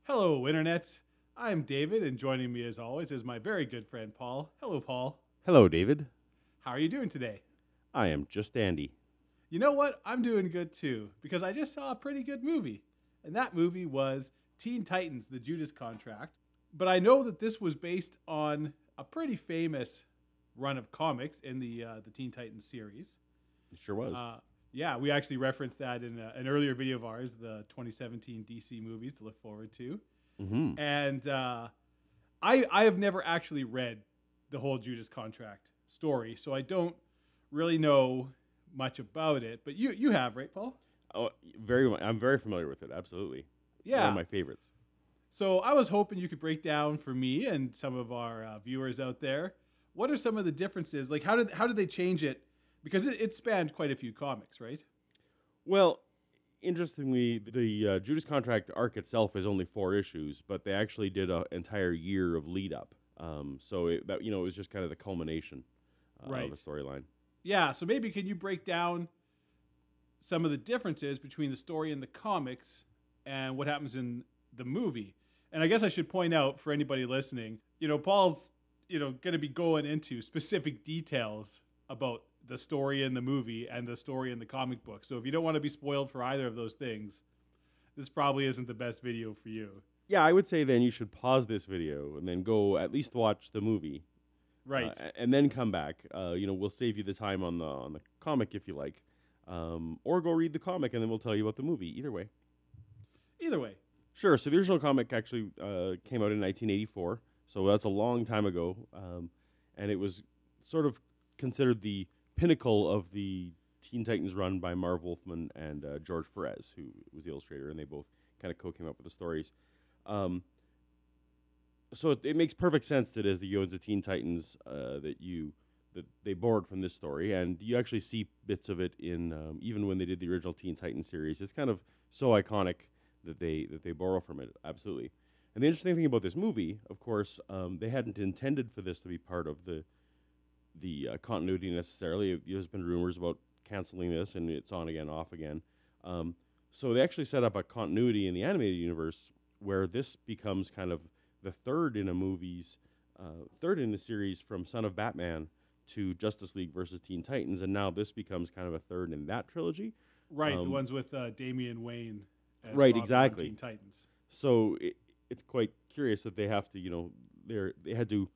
Hello, Internet. I'm David, and joining me as always is my very good friend Paul. Hello, Paul. Hello, David. How are you doing today? I am just Andy. You know what? I'm doing good too, because I just saw a pretty good movie. And that movie was Teen Titans, the Judas Contract. But I know that this was based on a pretty famous run of comics in the Teen Titans series. It sure was. Yeah, we actually referenced that in an earlier video of ours, the 2017 DC movies to look forward to. Mm-hmm. And I have never actually read the whole Judas Contract story, so I don't really know much about it. But you have, right, Paul? Oh, I'm very familiar with it. Absolutely. Yeah. One of my favorites. So I was hoping you could break down for me and some of our viewers out there, what are some of the differences? Like, how did they change it? Because it spanned quite a few comics, right? Well, interestingly, the Judas Contract arc itself is only 4 issues, but they actually did an entire year of lead up. So it was just kind of the culmination Right. of a storyline. Yeah. So maybe can you break down some of the differences between the story in the comics and what happens in the movie? And I guess I should point out for anybody listening, Paul's, going to be going into specific details about the story in the movie and the story in the comic book. So if you don't want to be spoiled for either of those things, this probably isn't the best video for you. Yeah, I would say then you should pause this video and then go at least watch the movie. Right. And then come back. We'll save you the time on the comic if you like. Or go read the comic and then we'll tell you about the movie. Either way. Either way. Sure. So the original comic actually came out in 1984. So that's a long time ago. And it was sort of considered the pinnacle of the Teen Titans run by Marv Wolfman and George Perez, who was the illustrator, and they both kind of co-came up with the stories. So it makes perfect sense that as you go into Teen Titans, that they borrowed from this story, and you actually see bits of it in even when they did the original Teen Titans series. It's kind of so iconic that they borrow from it, absolutely. And the interesting thing about this movie, of course, they hadn't intended for this to be part of the continuity necessarily. There's been rumors about canceling this, and it's on again, off again. So they actually set up a continuity in the animated universe where this becomes kind of the third in the series from Son of Batman to Justice League versus Teen Titans, and now this becomes kind of a third in that trilogy. Right, the ones with Damian Wayne as right, Robin exactly. on Teen Titans. So it's quite curious that they have to, they had to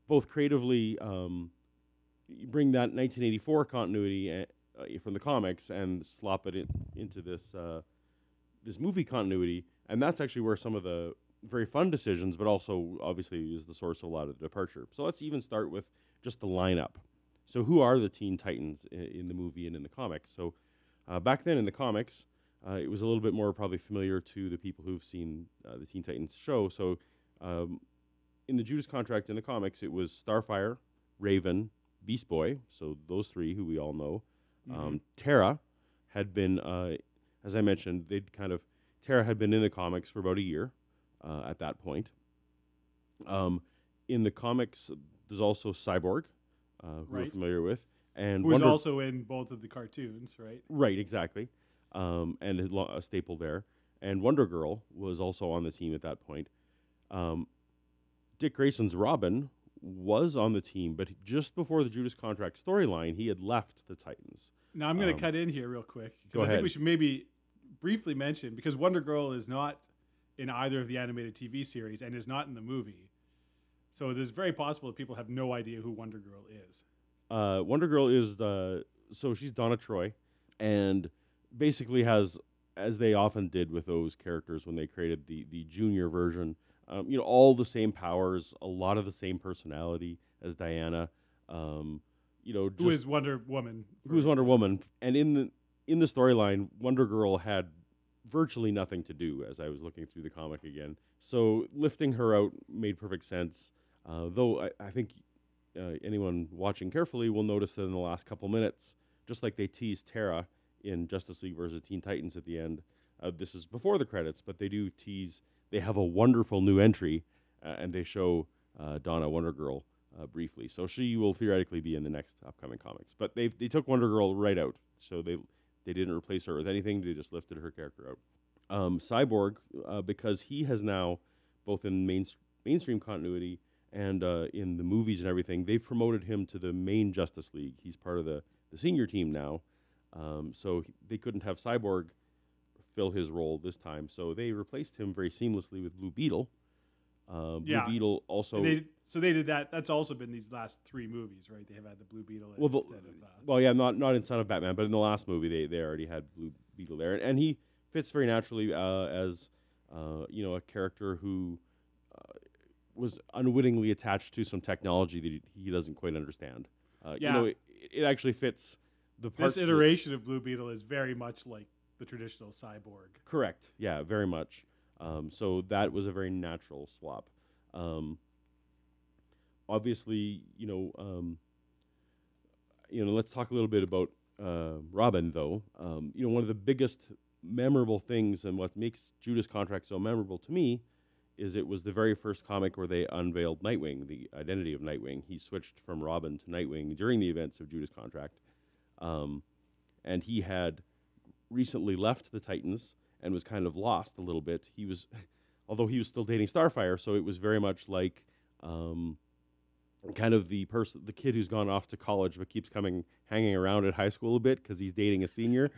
both creatively bring that 1984 continuity from the comics and slop it into this movie continuity, and that's actually where some of the very fun decisions, but also obviously is the source of a lot of the departure. So let's even start with just the lineup. So who are the Teen Titans in the movie and in the comics? So back then in the comics, it was a little bit more probably familiar to the people who've seen the Teen Titans show. So in the Judas Contract in the comics, it was Starfire, Raven, Beast Boy, so those 3 who we all know. Mm-hmm. Terra had been, as I mentioned, Terra had been in the comics for about a year at that point. In the comics, there's also Cyborg, who we're familiar with. And who's also in both of the cartoons, right? Right, exactly. And a staple there. And Wonder Girl was also on the team at that point. Dick Grayson's Robin was on the team, but just before the Judas Contract storyline, he had left the Titans. Now, I'm going to cut in here real quick, Go because I ahead. think we should maybe briefly mention, because Wonder Girl is not in either of the animated TV series and is not in the movie. So it's very possible that people have no idea who Wonder Girl is. Wonder Girl is, so she's Donna Troy, and basically has, as they often did with those characters when they created the junior version, all the same powers, a lot of the same personality as Diana. Who is Wonder Woman? Who is Wonder Woman? And in the storyline, Wonder Girl had virtually nothing to do. As I was looking through the comic again, so lifting her out made perfect sense. Though I think anyone watching carefully will notice that in the last couple minutes, just like they teased Terra in Justice League versus Teen Titans at the end. This is before the credits, but they do tease. They have a wonderful new entry, and they show Donna Wonder Girl briefly. So she will theoretically be in the next upcoming comics. But they took Wonder Girl right out, so they didn't replace her with anything. They just lifted her character Cyborg, because he has now, both in mainstream continuity and in the movies and everything, they've promoted him to the main Justice League. He's part of the senior team now. So they couldn't have Cyborg fill his role this time. So they replaced him very seamlessly with Blue Beetle. Blue Beetle also... So they did that. That's also been these last 3 movies, right? They have had the Blue Beetle not in Son of Batman, but in the last movie, they already had Blue Beetle there. And he fits very naturally as, a character who was unwittingly attached to some technology that he doesn't quite understand. It actually fits the parts. This iteration of Blue Beetle is very much like the traditional Cyborg. Correct. Yeah, very much. So that was a very natural swap. Obviously, let's talk a little bit about Robin, though. One of the biggest memorable things and what makes Judas Contract so memorable to me is it was the very first comic where they unveiled Nightwing, the identity of Nightwing. He switched from Robin to Nightwing during the events of Judas Contract. And he had recently left the Titans and was kind of lost a little bit. He was, although he was still dating Starfire, so it was very much like kind of the kid who's gone off to college but keeps hanging around at high school a bit because he's dating a senior.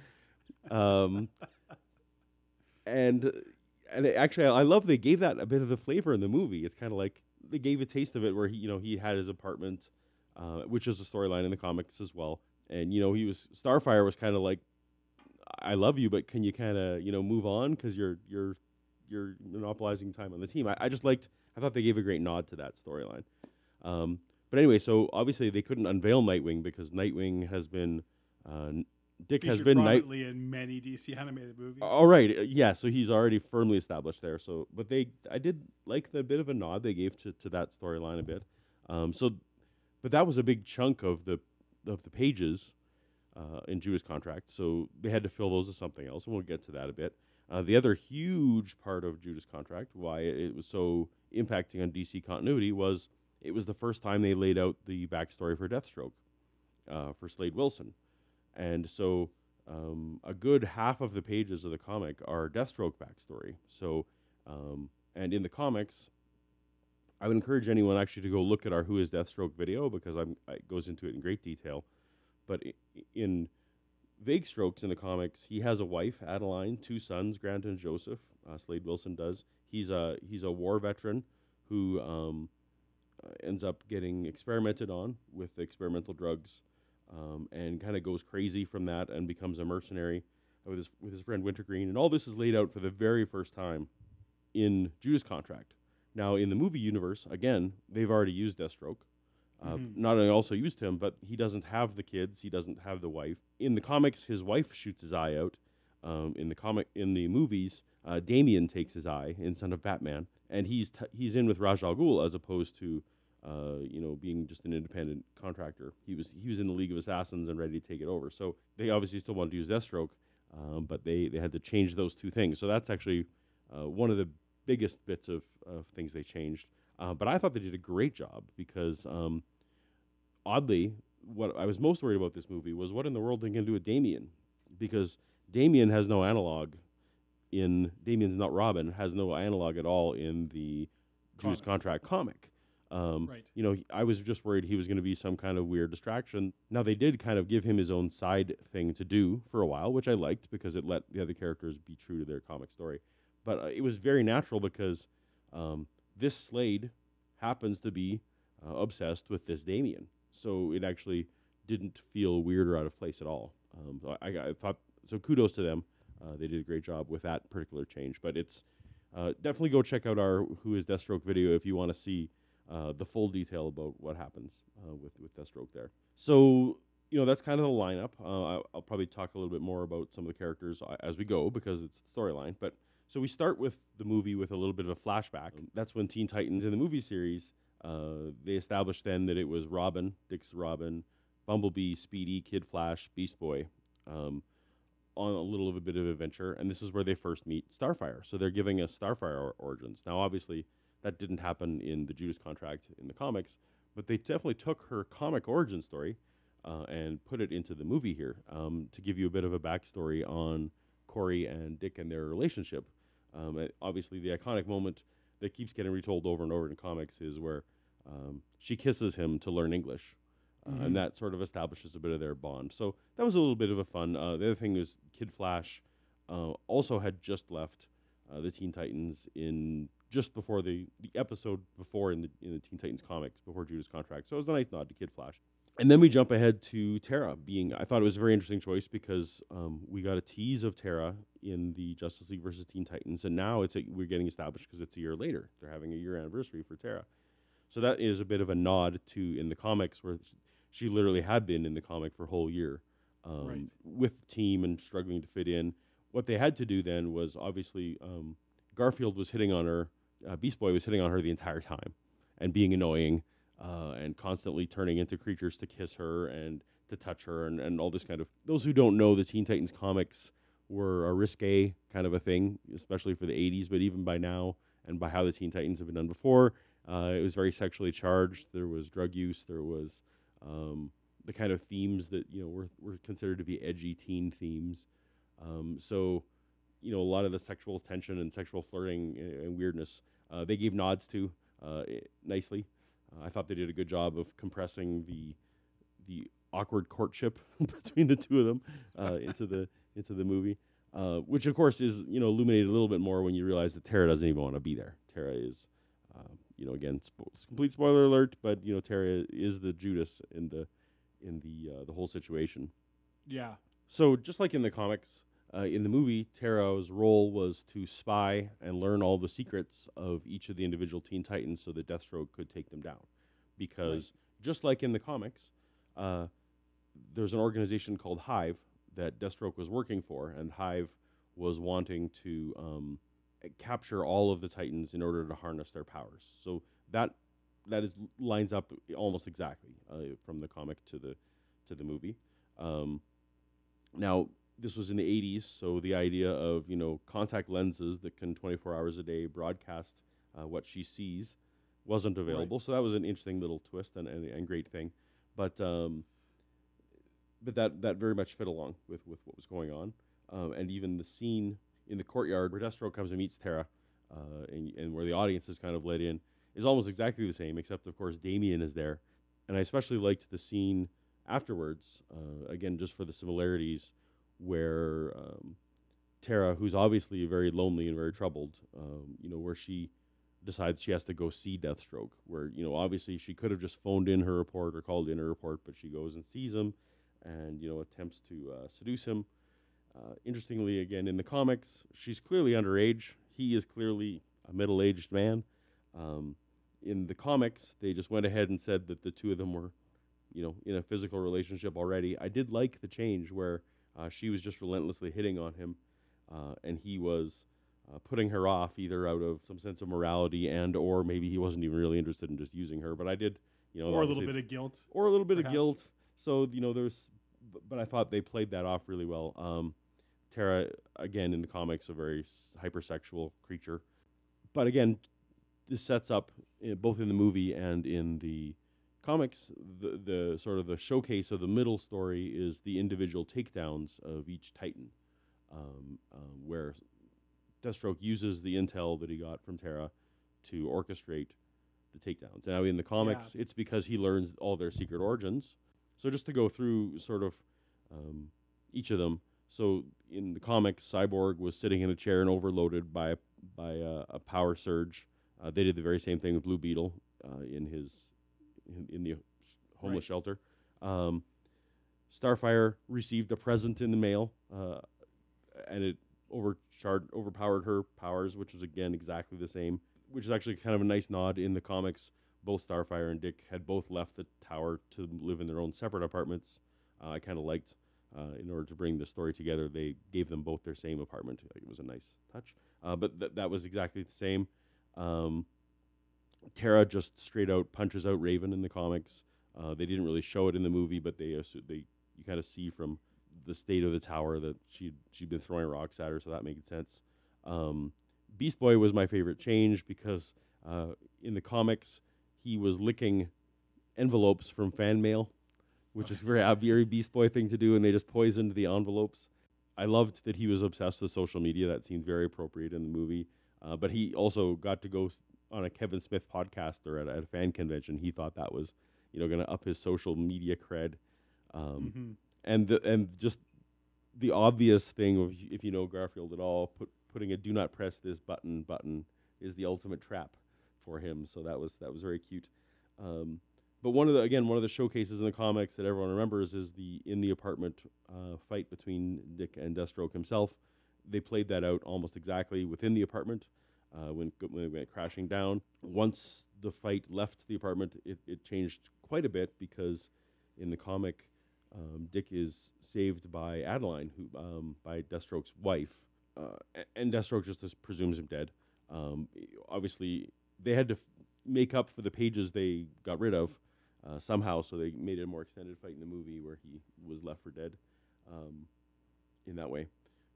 And actually, I love they gave that a bit of the flavor in the movie. It's kind of like they gave a taste of it where he had his apartment, which is a storyline in the comics as well. And Starfire was kind of like, I love you, but can you kind of move on because you're monopolizing time on the team. I thought they gave a great nod to that storyline. But anyway, so obviously they couldn't unveil Nightwing because Nightwing has been Dick has been prominently in many DC animated movies. All right, yeah. So he's already firmly established there. So, but I did like the bit of a nod they gave to that storyline a bit. But that was a big chunk of the pages in Judas Contract. So they had to fill those with something else, and we'll get to that a bit. The other huge part of Judas Contract, why it was so impacting on DC continuity, was it was the first time they laid out the backstory for Deathstroke, for Slade Wilson. And so a good half of the pages of the comic are Deathstroke backstory. So, and in the comics, I would encourage anyone actually to go look at our Who is Deathstroke video because it goes into it in great detail. But in vague strokes in the comics, he has a wife, Adeline, 2 sons, Grant and Joseph. Slade Wilson does. He's a war veteran who ends up getting experimented on with experimental drugs. And kind of goes crazy from that and becomes a mercenary with his friend Wintergreen. And all this is laid out for the very first time in Judas Contract. Now, in the movie universe, again, they've already used Deathstroke. Not only also used him, but he doesn't have the kids. He doesn't have the wife. In the comics, his wife shoots his eye out. In the movies, Damian takes his eye in Son of Batman. And he's in with Ra's al Ghul as opposed to being just an independent contractor. He was in the League of Assassins and ready to take it over. So they obviously still wanted to use Deathstroke, but they had to change those 2 things. So that's actually one of the biggest bits of things they changed. But I thought they did a great job because, oddly, what I was most worried about this movie was what in the world they're going to do with Damian, because Damian has no analog Damian's not Robin, has no analog at all in the Judas Contract comic. Right. I was just worried he was going to be some kind of weird distraction. Now, they did kind of give him his own side thing to do for a while, which I liked because it let the other characters be true to their comic story. But it was very natural because this Slade happens to be obsessed with this Damian. So it actually didn't feel weird or out of place at all. I thought, so kudos to them. They did a great job with that particular change. But it's definitely go check out our Who is Deathstroke video if you want to see the full detail about what happens with Deathstroke there. So, that's kind of the lineup. I'll probably talk a little bit more about some of the characters as we go because it's the storyline. But so we start with the movie with a little bit of a flashback. That's when Teen Titans in the movie series, they established then that it was Robin, Dick's Robin, Bumblebee, Speedy, Kid Flash, Beast Boy, on a little of a bit of adventure. And this is where they first meet Starfire. So they're giving us Starfire origins. Now, obviously, that didn't happen in the Judas Contract in the comics, but they definitely took her comic origin story and put it into the movie here to give you a bit of a backstory on Corey and Dick and their relationship. Obviously, the iconic moment that keeps getting retold over and over in comics is where she kisses him to learn English. And that sort of establishes a bit of their bond. So that was a little bit of a fun. The other thing was Kid Flash also had just left the Teen Titans in just before the episode before in the Teen Titans comics, before Judas Contract. So it was a nice nod to Kid Flash. And then we jump ahead to Terra I thought it was a very interesting choice because we got a tease of Terra in the Justice League versus Teen Titans, and now we're getting established because it's a year later. They're having a year anniversary for Terra. So that is a bit of a nod to in the comics where she literally had been in the comic for a whole year with the team and struggling to fit in. What they had to do then was obviously Garfield was hitting on her, Beast Boy was hitting on her the entire time and being annoying and constantly turning into creatures to kiss her and to touch her and all this kind of... Those who don't know, the Teen Titans comics were a risque kind of a thing, especially for the 80s, but even by now and by how the Teen Titans have been done before, it was very sexually charged. There was drug use. There was the kind of themes that were considered to be edgy teen themes. So, a lot of the sexual tension and sexual flirting and weirdness they gave nods to nicely. I thought they did a good job of compressing the awkward courtship between the two of them into the movie, which of course is illuminated a little bit more when you realize that Terra doesn't even want to be there. Terra is, again, complete spoiler alert, but Terra is the Judas in the whole situation. Yeah. So just like in the comics, in the movie, Terra's role was to spy and learn all the secrets of each of the individual Teen Titans so that Deathstroke could take them down. Because just like in the comics, there's an organization called Hive that Deathstroke was working for, and Hive was wanting to capture all of the Titans in order to harness their powers. So that lines up almost exactly from the comic to the movie. Now, this was in the 80s, so the idea of contact lenses that can 24 hours a day broadcast what she sees wasn't available. So that was an interesting little twist and great thing. But that very much fit along with what was going on. And even the scene in the courtyard where Deathstroke comes and meets Terra, and where the audience is kind of let in, is almost exactly the same, except, of course, Damien is there. And I especially liked the scene afterwards, again, just for the similarities, where Terra, who's obviously very lonely and very troubled, where she decides she has to go see Deathstroke, where, obviously she could have just phoned in her report or called in her report, but she goes and sees him and, attempts to seduce him. Interestingly, again, in the comics, she's clearly underage. He is clearly a middle-aged man. In the comics, they just went ahead and said that the two of them were, in a physical relationship already. I did like the change where she was just relentlessly hitting on him, and he was putting her off either out of some sense of morality or maybe he wasn't even really interested in just using her. But I did, or a little bit of guilt. Or a little bit of guilt. So, there's... But I thought they played that off really well. Terra, again, in the comics, a very hypersexual creature. But again, this sets up, both in the movie and in the comics, the sort of the showcase of the middle story is the individual takedowns of each Titan, where Deathstroke uses the intel that he got from Terra to orchestrate the takedowns. Now, in the comics, it's because he learns all their secret origins. So just to go through sort of each of them. So in the comics, Cyborg was sitting in a chair and overloaded by a power surge. They did the very same thing with Blue Beetle in the homeless shelter. Starfire received a present in the mail, and it overpowered her powers, which was again exactly the same. Which is actually kind of a nice nod in the comics. Both Starfire and Dick had both left the tower to live in their own separate apartments. I kind of liked, in order to bring the story together, they gave them both their same apartment. It was a nice touch. But that was exactly the same. Terra just straight out punches out Raven in the comics. They didn't really show it in the movie, but you kind of see from the state of the tower that she'd been throwing rocks at her, so that made sense. Beast Boy was my favorite change because in the comics, he was licking envelopes from fan mail, which is a very Beast Boy thing to do, and they just poisoned the envelopes. I loved that he was obsessed with social media. That seemed very appropriate in the movie. But he also got to go on a Kevin Smith podcast or at a fan convention. He thought that was, going to up his social media cred. And just the obvious thing of, if you know Garfield at all, putting a "do not press this button" is the ultimate trap for him. So that was very cute. But one of the showcases in the comics that everyone remembers is the in the apartment fight between Dick and Deathstroke himself. They played that out almost exactly within the apartment when it went crashing down. Once the fight left the apartment, it changed quite a bit, because in the comic, Dick is saved by Adeline, by Deathstroke's wife, and Deathstroke just presumes him dead. Obviously, they had to make up for the pages they got rid of somehow, so they made it a more extended fight in the movie where he was left for dead in that way.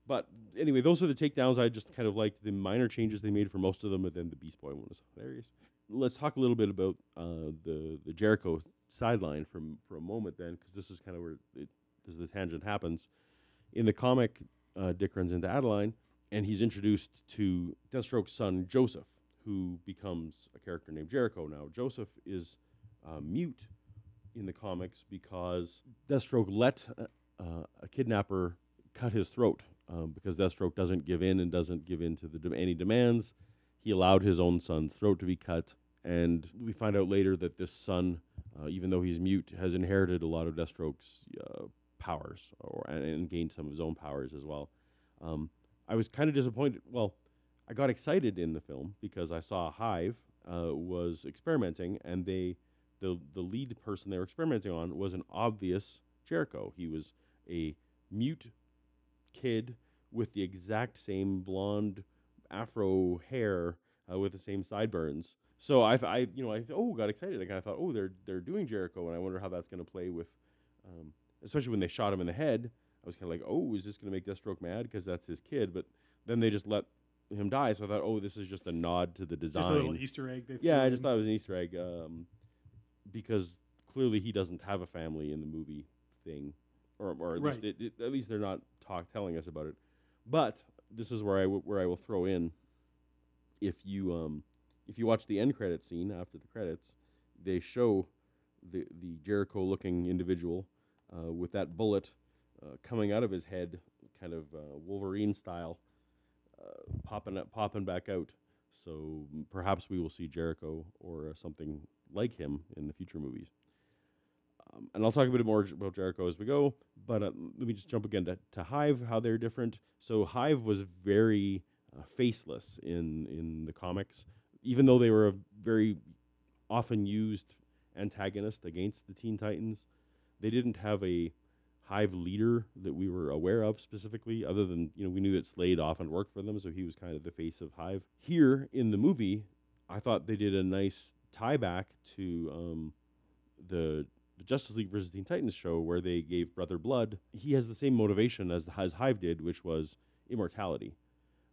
But anyway, those are the takedowns. I just kind of liked the minor changes they made for most of them, and then the Beast Boy one was hilarious. Let's talk a little bit about the Jericho sideline for a moment then, because this is kind of where the tangent happens. In the comic, Dick runs into Adeline, and he's introduced to Deathstroke's son, Joseph, who becomes a character named Jericho. Now, Joseph is mute in the comics because Deathstroke let a kidnapper cut his throat, because Deathstroke doesn't give in to any demands. He allowed his own son's throat to be cut, and we find out later that this son, even though he's mute, has inherited a lot of Deathstroke's powers, and gained some of his own powers as well. I was kind of disappointed. Well, I got excited in the film because I saw Hive was experimenting, and the lead person they were experimenting on was an obvious Jericho. He was a mute kid with the exact same blonde afro hair with the same sideburns. So I got excited. I kind of thought, oh, they're doing Jericho, and I wonder how that's going to play with, especially when they shot him in the head. I was kind of like, oh, is this going to make Deathstroke mad because that's his kid? But then they just let him die, so I thought, oh, this is just a nod to the design. Just a little Easter egg. I just thought it was an Easter egg, because clearly he doesn't have a family in the movie thing, or at right. least at least they're not telling us about it. But this is where I will throw in, if you watch the end credit scene after the credits, they show the Jericho looking individual with that bullet coming out of his head, kind of Wolverine style, popping back out. So perhaps we will see Jericho or something like him in the future movies. And I'll talk a bit more about Jericho as we go, but let me just jump again to Hive, how they're different. So Hive was very faceless in the comics, even though they were a very often used antagonist against the Teen Titans. They didn't have a Hive leader that we were aware of specifically, other than, we knew that Slade often worked for them, so he was kind of the face of Hive. Here in the movie, I thought they did a nice tie back to the Justice League vs. Teen Titans show, where they gave Brother Blood. He has the same motivation as Hive did, which was immortality.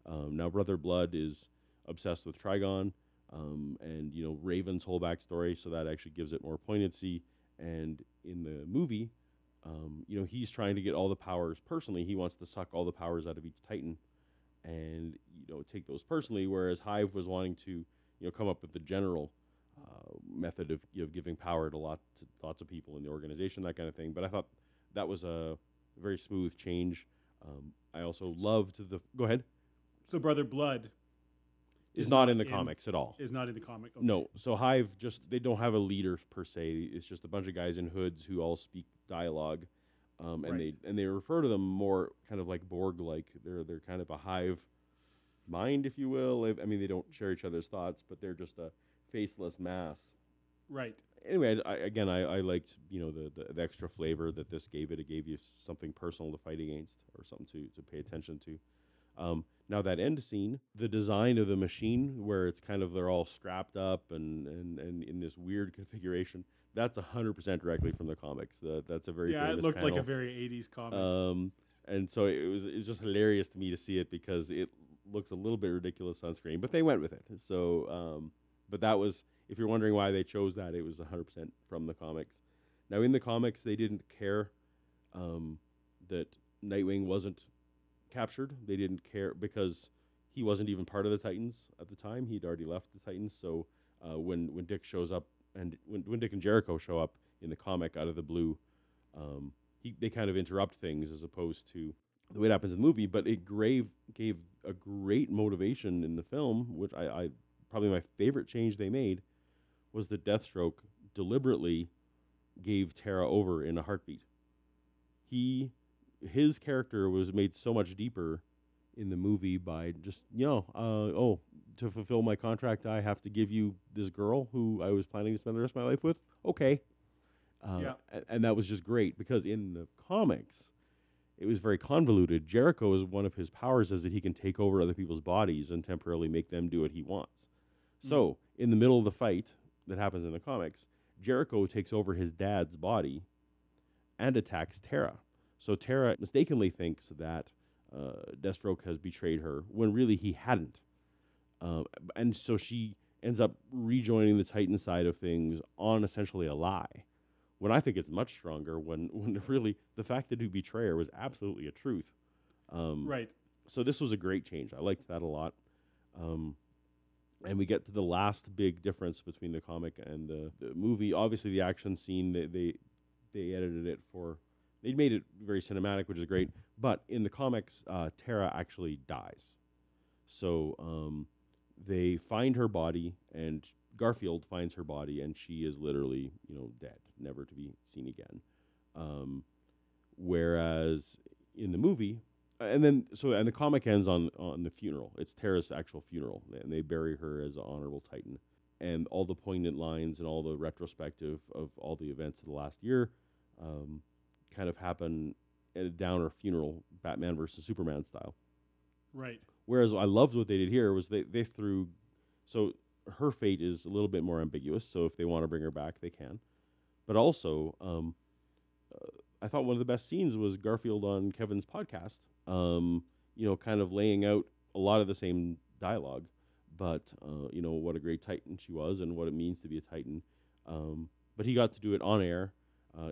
Now, Brother Blood is obsessed with Trigon, and Raven's whole backstory, so that actually gives it more poignancy. And in the movie, he's trying to get all the powers personally. He wants to suck all the powers out of each Titan, and take those personally. Whereas Hive was wanting to come up with the general method of giving power to lots of people in the organization, that kind of thing. But I thought that was a very smooth change. I also loved Go ahead. So Brother Blood is not in the comics at all. Is not in the comic. Okay. No. So Hive they don't have a leader per se. It's just a bunch of guys in hoods who all speak dialogue, Right. and they refer to them more kind of like Borg-like. They're kind of a hive mind, if you will. I mean, they don't share each other's thoughts, but they're just a faceless mass. Right. Anyway, I liked the extra flavor that this gave it. It gave you something personal to fight against, or something to pay attention to. Now that end scene, the design of the machine, where it's kind of they're all strapped up and in this weird configuration, that's 100% directly from the comics. That's a very famous it looked panel. like a very 80s comic. And so it was just hilarious to me to see it, because it looks a little bit ridiculous on screen, but they went with it. So, but that was, if you're wondering why they chose that, it was 100% from the comics. Now in the comics, they didn't care that Nightwing wasn't captured. They didn't care because he wasn't even part of the Titans at the time. He'd already left the Titans. So when Dick shows up and when Dick and Jericho show up in the comic out of the blue, they kind of interrupt things as opposed to the way it happens in the movie. But it gave a great motivation in the film, which I probably my favorite change they made was that Deathstroke deliberately gave Terra over in a heartbeat. His character was made so much deeper in the movie by just, to fulfill my contract, I have to give you this girl who I was planning to spend the rest of my life with. Okay. And that was just great because in the comics, it was very convoluted. Jericho, is one of his powers is that he can take over other people's bodies and temporarily make them do what he wants. So in the middle of the fight that happens in the comics, Jericho takes over his dad's body and attacks Terra. So Terra mistakenly thinks that Deathstroke has betrayed her when really he hadn't. And so she ends up rejoining the Titan side of things on essentially a lie. When I think it's much stronger when really the fact that you betray her was absolutely a truth. Right. So this was a great change. I liked that a lot. And we get to the last big difference between the comic and the movie. Obviously, the action scene, they edited it for... They made it very cinematic, which is great. But in the comics, Terra actually dies. So they find her body, and Garfield finds her body, and she is literally, dead, never to be seen again. Whereas in the movie, and the comic ends on the funeral. It's Terra's actual funeral, and they bury her as an honorable Titan. And all the poignant lines and all the retrospective of all the events of the last year kind of happen at a downer funeral, Batman versus Superman style. Right. Whereas I loved what they did here was they threw... So her fate is a little bit more ambiguous, so if they want to bring her back, they can. But also, I thought one of the best scenes was Garfield on Kevin's podcast, kind of laying out a lot of the same dialogue, but, what a great Titan she was and what it means to be a Titan. But he got to do it on air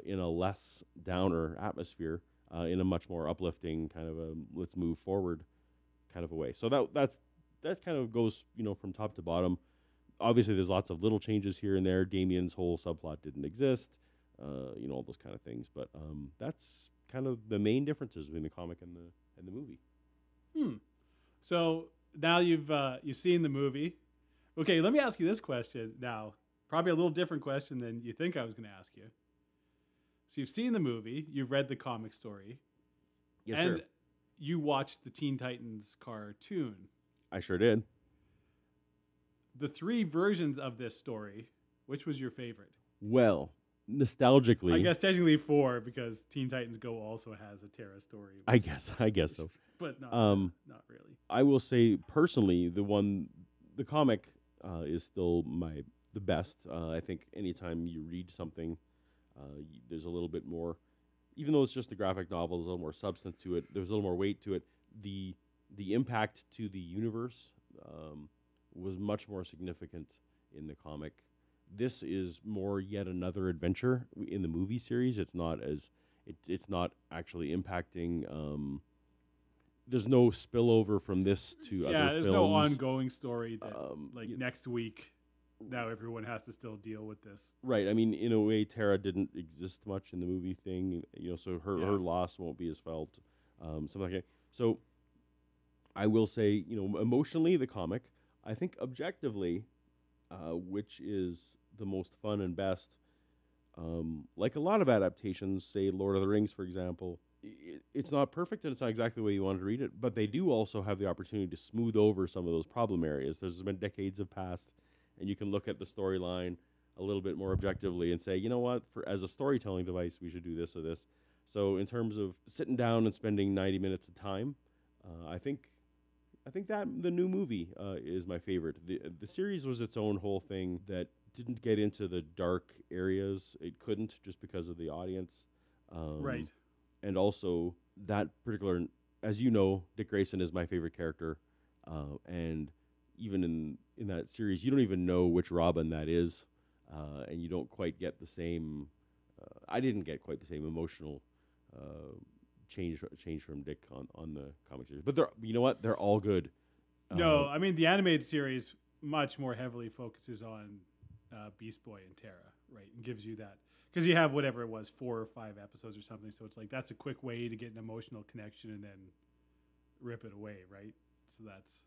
in a less downer atmosphere, in a much more uplifting kind of a let's move forward kind of a way. So that kind of goes, from top to bottom. Obviously, there's lots of little changes here and there. Damien's whole subplot didn't exist, all those kind of things. But that's kind of the main differences between the comic and the movie. So now you've seen the movie. Okay, let me ask you this question now. Probably a little different question than you think I was going to ask you. So you've seen the movie, you've read the comic story. Yes, and sir. You watched the Teen Titans cartoon. I sure did. The 3 versions of this story, which was your favorite? Well, nostalgically... I guess technically 4, because Teen Titans Go also has a Terra story. I guess so. But not really. I will say, personally, the comic is still the best. I think anytime you read something, there's a little bit more... Even though it's just a graphic novel, there's a little more substance to it. There's a little more weight to it. The impact to the universe was much more significant in the comic. This is more yet another adventure in the movie series. It's not actually impacting. There's no spillover from this to other films. Yeah, there's no ongoing story that next week. Now everyone has to still deal with this. Right. I mean, in a way, Terra didn't exist much in the movie thing. So her loss won't be as felt. Something like that. So I will say, emotionally, the comic. I think objectively, which is the most fun and best, like a lot of adaptations, say Lord of the Rings, for example, it's not perfect and it's not exactly the way you wanted to read it, but they do also have the opportunity to smooth over some of those problem areas. There's been decades have passed, and you can look at the storyline a little bit more objectively and say, you know what, as a storytelling device, we should do this or this. So in terms of sitting down and spending 90 minutes of time, I think that the new movie is my favorite. The series was its own whole thing that didn't get into the dark areas. It couldn't just because of the audience. Right. And also that particular, as you know, Dick Grayson is my favorite character. And even in that series, you don't even know which Robin that is. And you don't quite get the same, I didn't get quite the same emotional change from Dick on the comic series. But you know what? They're all good. No, I mean the animated series much more heavily focuses on Beast Boy and Terra, right? And gives you that because you have whatever it was 4 or 5 episodes or something. So it's like that's a quick way to get an emotional connection and then rip it away, right? So that's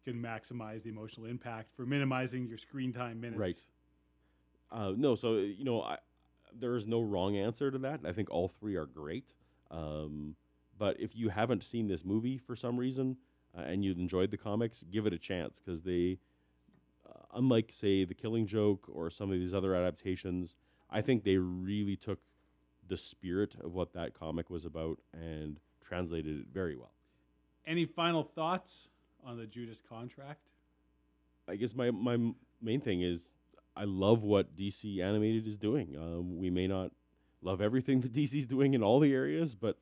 can maximize the emotional impact for minimizing your screen time minutes. Right. No, so there is no wrong answer to that. I think all 3 are great. But if you haven't seen this movie for some reason and you enjoyed the comics, give it a chance because they, unlike say The Killing Joke or some of these other adaptations, I think they really took the spirit of what that comic was about and translated it very well. Any final thoughts on the Judas Contract? I guess my main thing is I love what DC Animated is doing. We may not love everything that DC's doing in all the areas, but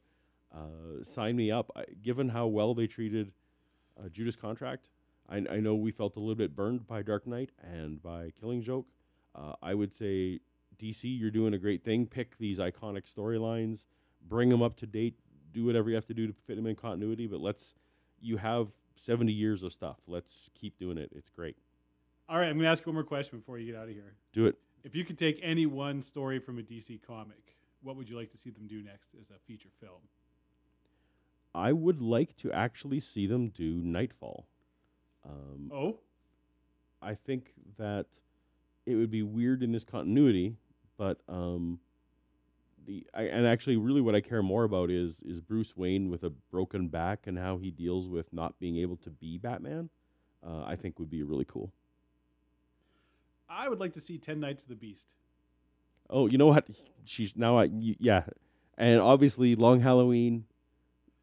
sign me up. Given how well they treated Judas Contract, I know we felt a little bit burned by Dark Knight and by Killing Joke. I would say, DC, you're doing a great thing. Pick these iconic storylines, bring them up to date, do whatever you have to do to fit them in continuity, but you have 70 years of stuff. Let's keep doing it. It's great. All right, I'm going to ask you one more question before you get out of here. Do it. If you could take any one story from a DC comic, what would you like to see them do next as a feature film? I would like to actually see them do Nightfall. I think that it would be weird in this continuity, but and actually really what I care more about is Bruce Wayne with a broken back and how he deals with not being able to be Batman. I think would be really cool. I would like to see 10 Nights of the Beast. Oh, you know what? Yeah. And obviously Long Halloween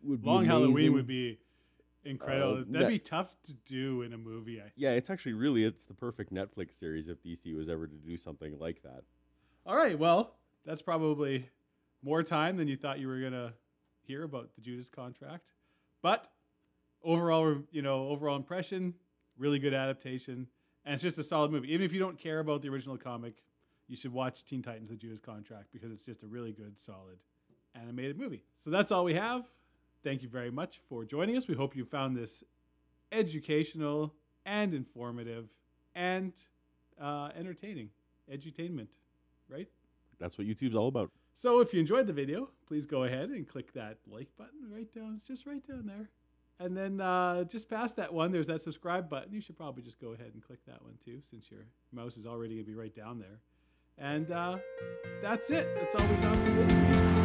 would be amazing. Halloween would be incredible. That'd be tough to do in a movie. It's actually it's the perfect Netflix series if DC was ever to do something like that. All right, well, that's probably more time than you thought you were going to hear about the Judas Contract. But overall impression, really good adaptation. And it's just a solid movie. Even if you don't care about the original comic, you should watch Teen Titans, The Judas Contract, because it's just a really good, solid animated movie. So that's all we have. Thank you very much for joining us. We hope you found this educational and informative and entertaining. Edutainment, right? That's what YouTube's all about. So if you enjoyed the video, please go ahead and click that like button right down. It's just right down there. And then just past that one, there's that subscribe button. You should probably just go ahead and click that one too, since your mouse is already going to be right down there. And that's it. That's all we got for this week.